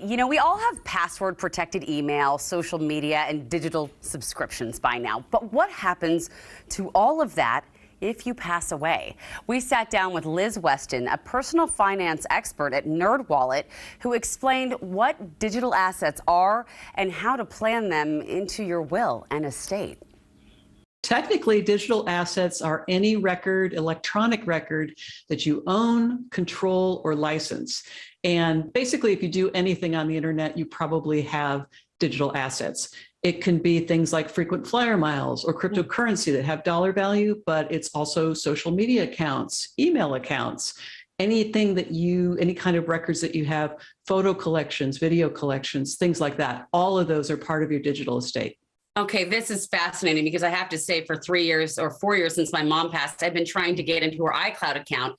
We all have password protected email, social media, and digital subscriptions by now. But what happens to all of that if you pass away? We sat down with Liz Weston, a personal finance expert at NerdWallet, who explained what digital assets are and how to plan them into your will and estate. Technically, digital assets are any record, electronic record that you own, control, or license. And basically, if you do anything on the internet, you probably have digital assets. It can be things like frequent flyer miles or cryptocurrency that have dollar value, but it's also social media accounts, email accounts, anything that any kind of records that you have, photo collections, video collections, things like that. All of those are part of your digital estate. Okay, this is fascinating because I have to say for 3 years or 4 years since my mom passed, I've been trying to get into her iCloud account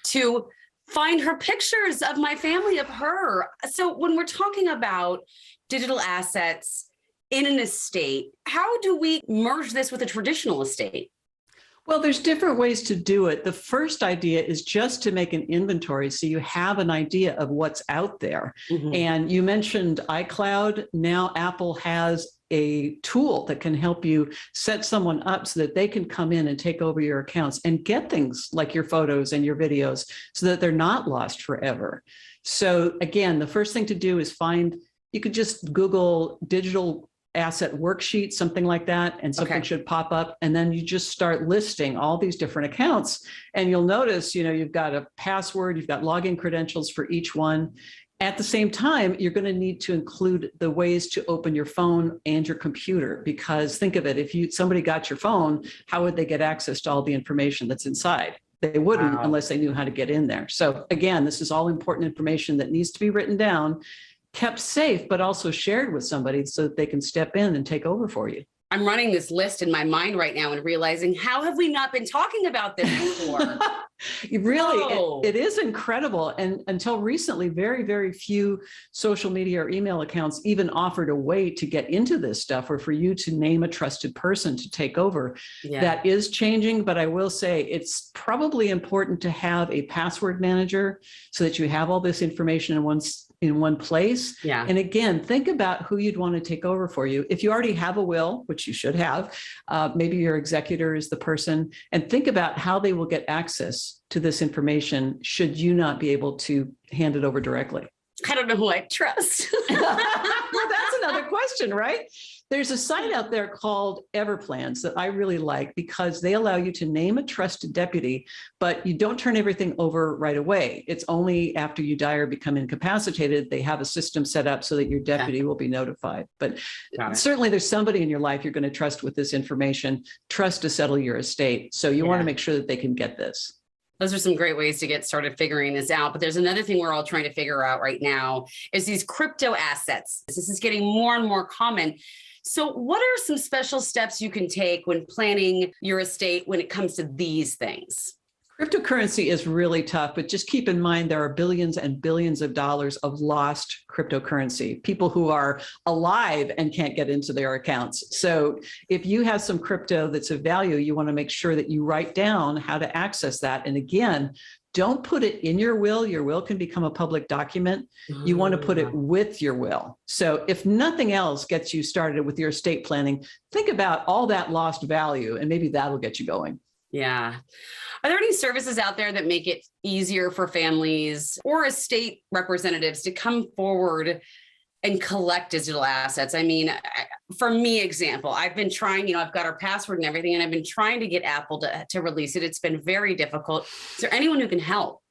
to find her pictures of my family, of her. So when we're talking about digital assets in an estate, how do we merge this with a traditional estate? Well, there's different ways to do it. The first idea is just to make an inventory so you have an idea of what's out there. And you mentioned iCloud. Now Apple has a tool that can help you set someone up so that they can come in and take over your accounts and get things like your photos and your videos so that they're not lost forever. So again, the first thing to do is you could just Google digital asset worksheet, something like that, and something should pop up. And then you just start listing all these different accounts. And you'll notice, you've got a password, you've got login credentials for each one. At the same time, you're going to need to include the ways to open your phone and your computer, because think of it, if somebody got your phone, how would they get access to all the information that's inside? They wouldn't unless they knew how to get in there. So again, this is all important information that needs to be written down, kept safe, but also shared with somebody so that they can step in and take over for you. I'm running this list in my mind right now and realizing, how have we not been talking about this before? It is incredible. And until recently, very, very few social media or email accounts even offered a way to get into this stuff or for you to name a trusted person to take over. That is changing, but I will say it's probably important to have a password manager so that you have all this information in one place. And again, think about who you'd want to take over for you. If you already have a will, which you should have, maybe your executor is the person, and think about how they will get access to this information should you not be able to hand it over directly. I don't know who I trust. Well, that's another question, right? There's a site out there called Everplans that I really like because they allow you to name a trusted deputy, but you don't turn everything over right away. It's only after you die or become incapacitated, they have a system set up so that your deputy will be notified. But certainly there's somebody in your life you're going to trust with this information, trust to settle your estate. So you want to make sure that they can get this. Those are some great ways to get started figuring this out. But there's another thing we're all trying to figure out right now is these crypto assets. This is getting more and more common. So what are some special steps you can take when planning your estate when it comes to these things? Cryptocurrency is really tough, but just keep in mind there are billions and billions of dollars of lost cryptocurrency, people who are alive and can't get into their accounts. So if you have some crypto that's of value, you want to make sure that you write down how to access that. And again, don't put it in your will. Your will can become a public document. You want to put it with your will. So if nothing else gets you started with your estate planning, think about all that lost value, and maybe that'll get you going. Yeah. Are there any services out there that make it easier for families or estate representatives to come forward and collect digital assets? I mean, for me, example, I've been trying, I've got our password and everything, and I've been trying to get Apple to release it. It's been very difficult. Is there anyone who can help?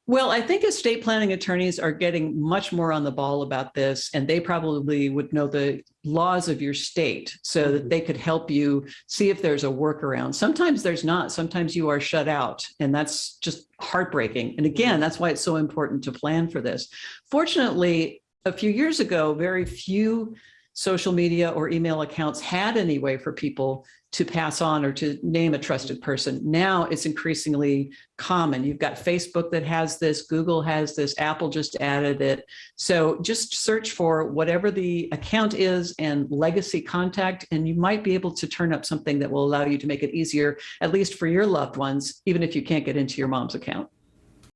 Well, I think estate planning attorneys are getting much more on the ball about this, and they probably would know the laws of your state so that they could help you see if there's a workaround. Sometimes there's not. Sometimes you are shut out, and that's just heartbreaking. And again, that's why it's so important to plan for this. Fortunately, a few years ago, very few social media or email accounts had any way for people to pass on or to name a trusted person. Now it's increasingly common. You've got Facebook that has this, Google has this, Apple just added it. So just search for whatever the account is and legacy contact, and you might be able to turn up something that will allow you to make it easier, at least for your loved ones, even if you can't get into your mom's account.